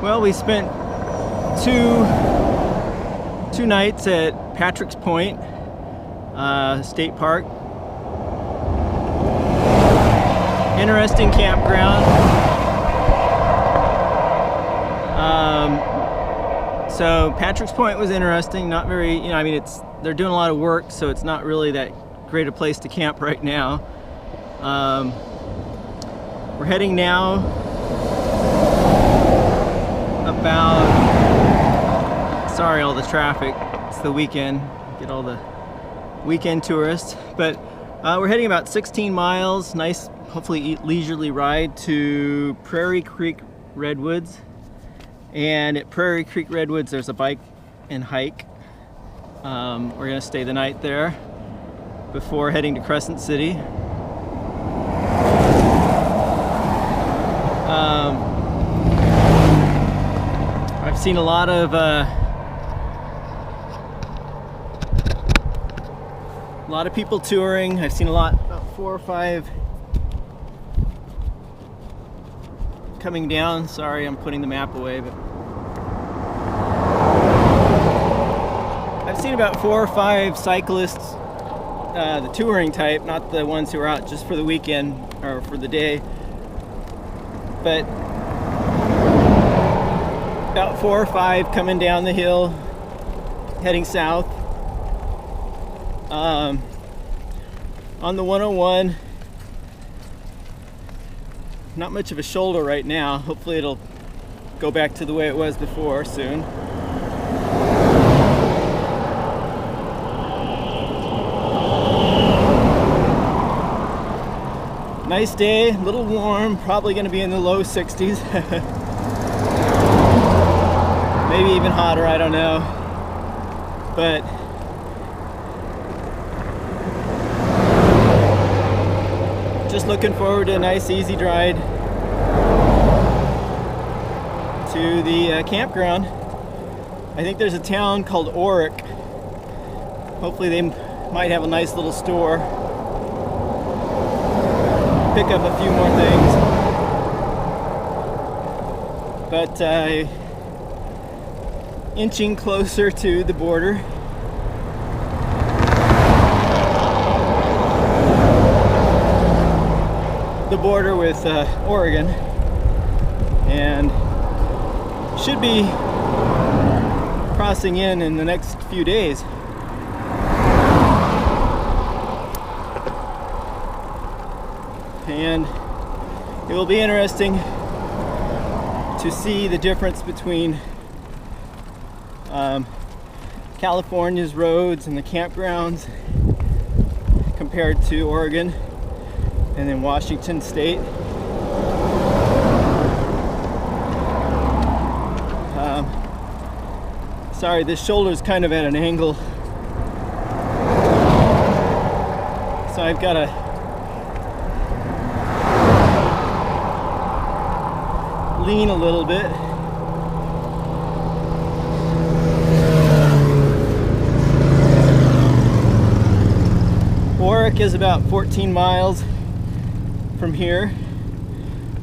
Well, we spent two nights at Patrick's Point State Park. Interesting campground. So Patrick's Point was interesting. Not very, I mean, they're doing a lot of work, so it's not really that great a place to camp right now. We're heading now about, sorry all the traffic, it's the weekend, get all the weekend tourists, but we're heading about 16 miles, nice, hopefully leisurely ride to Prairie Creek Redwoods. And at Prairie Creek Redwoods there's a bike and hike. We're gonna stay the night there before heading to Crescent City. I've seen a lot of people touring. I've seen about 4 or 5 coming down. Sorry, I'm putting the map away, but I've seen about 4 or 5 cyclists, the touring type, not the ones who are out just for the weekend or for the day, but about 4 or 5 coming down the hill, heading south. On the 101, not much of a shoulder right now. Hopefully it'll go back to the way it was before soon. Nice day, a little warm, probably going to be in the low 60s. Maybe even hotter, I don't know. But just looking forward to a nice easy ride to the campground. I think there's a town called Oric. Hopefully they might have a nice little store. Pick up a few more things. But inching closer to the border. The border with Oregon, and should be crossing in the next few days. And it will be interesting to see the difference between California's roads and the campgrounds compared to Oregon and then Washington State. Sorry, this shoulder is kind of at an angle, so I've got to lean a little bit. Oric is about 14 miles from here.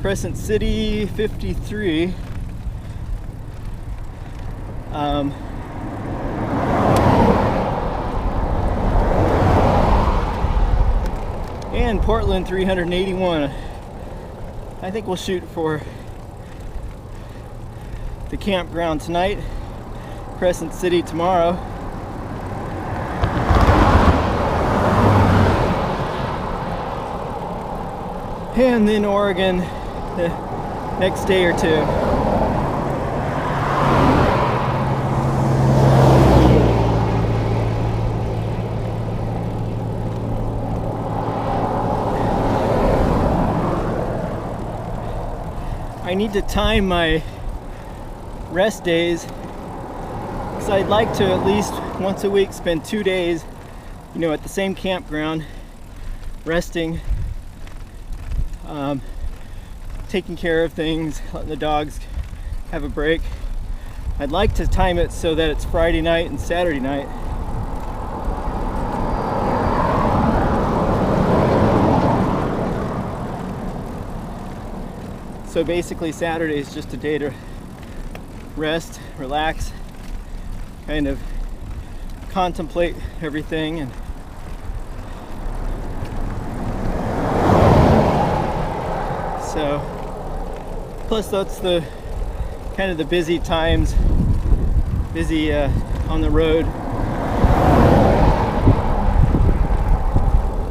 Crescent City, 53. And Portland, 381. I think we'll shoot for the campground tonight, Crescent City tomorrow. And then Oregon the next day or two. I need to time my rest days, because I'd like to at least once a week spend 2 days, at the same campground, resting, taking care of things, letting the dogs have a break. I'd like to time it so that it's Friday night and Saturday night. So basically Saturday is just a day to rest, relax, kind of contemplate everything. And so, plus that's the kind of the busy times, busy on the road.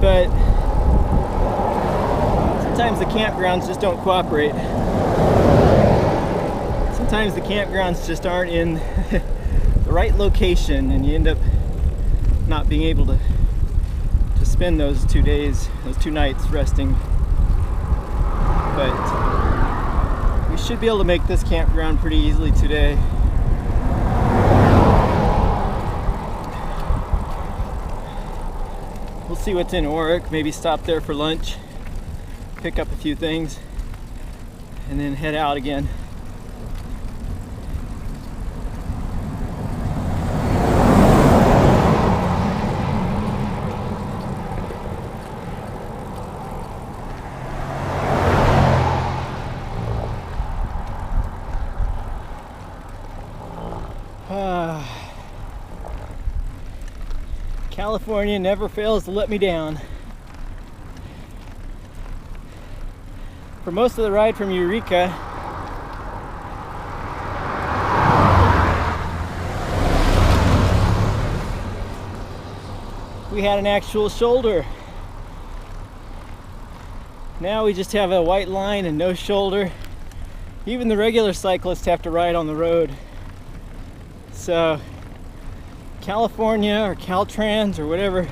But sometimes the campgrounds just don't cooperate. Sometimes the campgrounds just aren't in the right location, and you end up not being able to spend those 2 days, those 2 nights resting. But we should be able to make this campground pretty easily today. We'll see what's in Oric, maybe stop there for lunch, pick up a few things, and then head out again. California never fails to let me down. For most of the ride from Eureka, we had an actual shoulder. Now we just have a white line and no shoulder. Even the regular cyclists have to ride on the road. So California or Caltrans or whatever,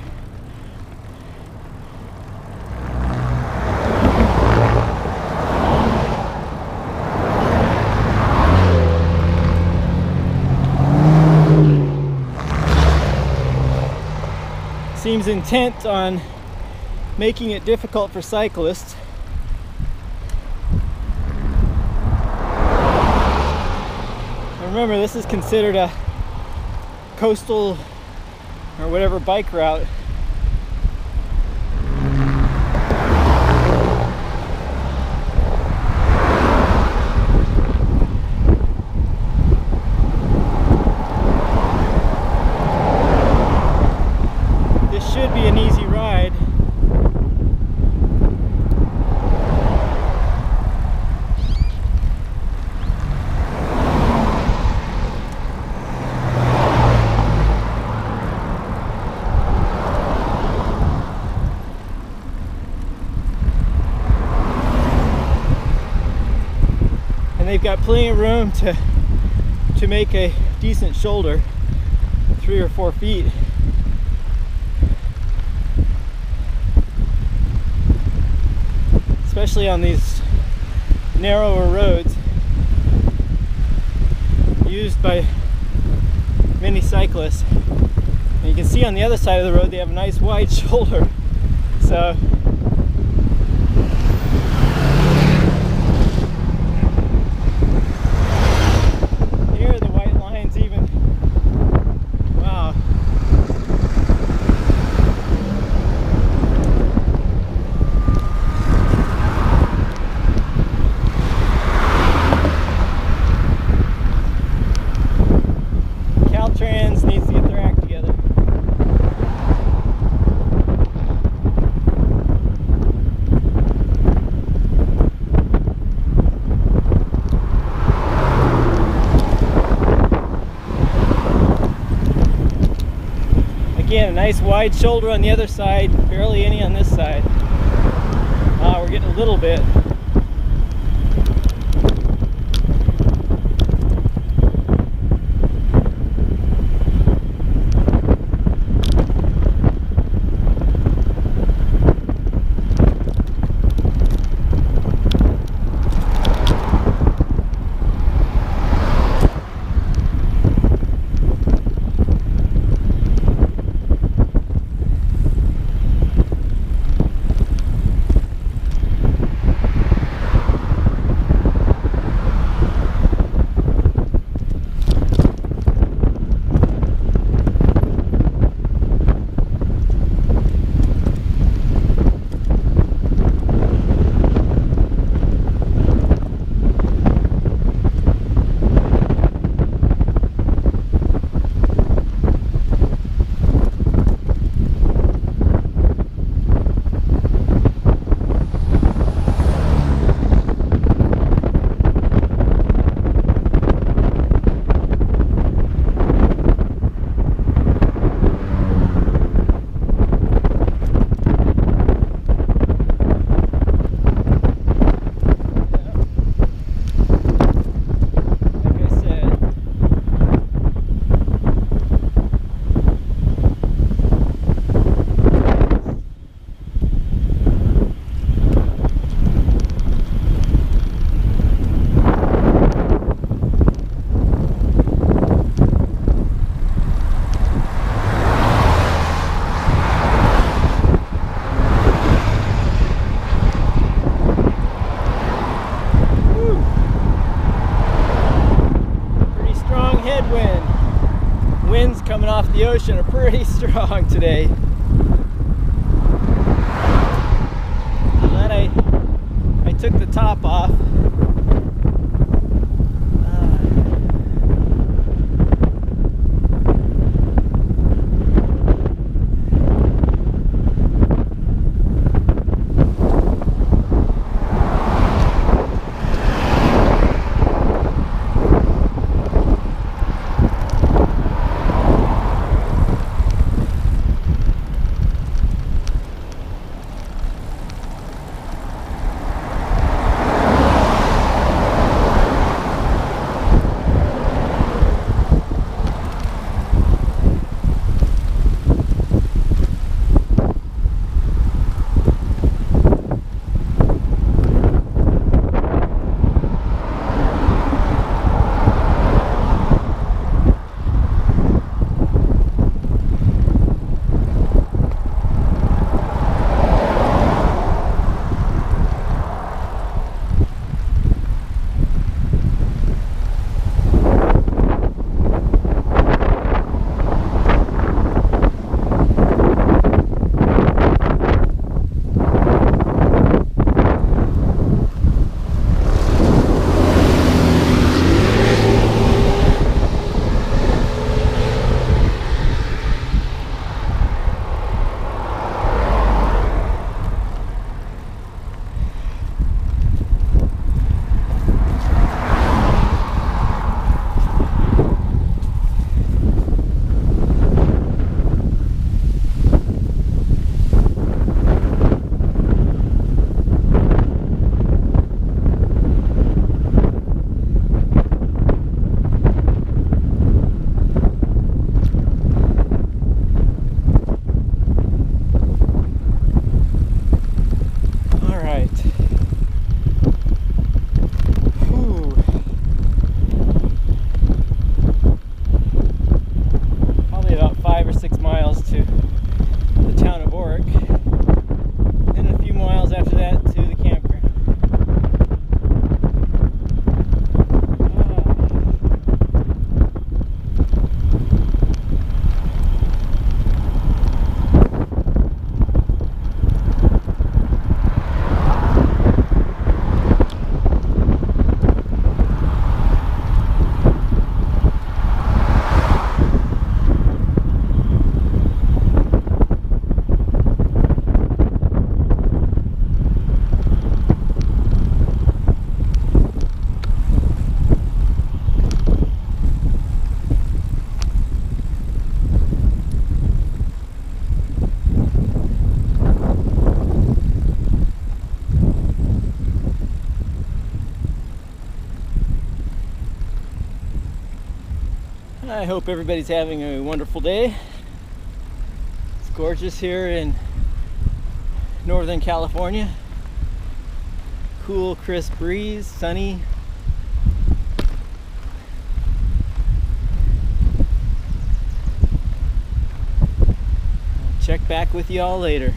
seems intent on making it difficult for cyclists. And remember, this is considered a coastal or whatever bike route. This should be an easy ride. They've got plenty of room to make a decent shoulder, 3 or 4 feet. Especially on these narrower roads used by many cyclists. And you can see on the other side of the road they have a nice wide shoulder. So again, a nice wide shoulder on the other side, barely any on this side. We're getting a little bit. off the ocean are pretty strong today. Glad I took the top off. I hope everybody's having a wonderful day. It's gorgeous here in Northern California. Cool, crisp breeze, sunny. Check back with y'all later.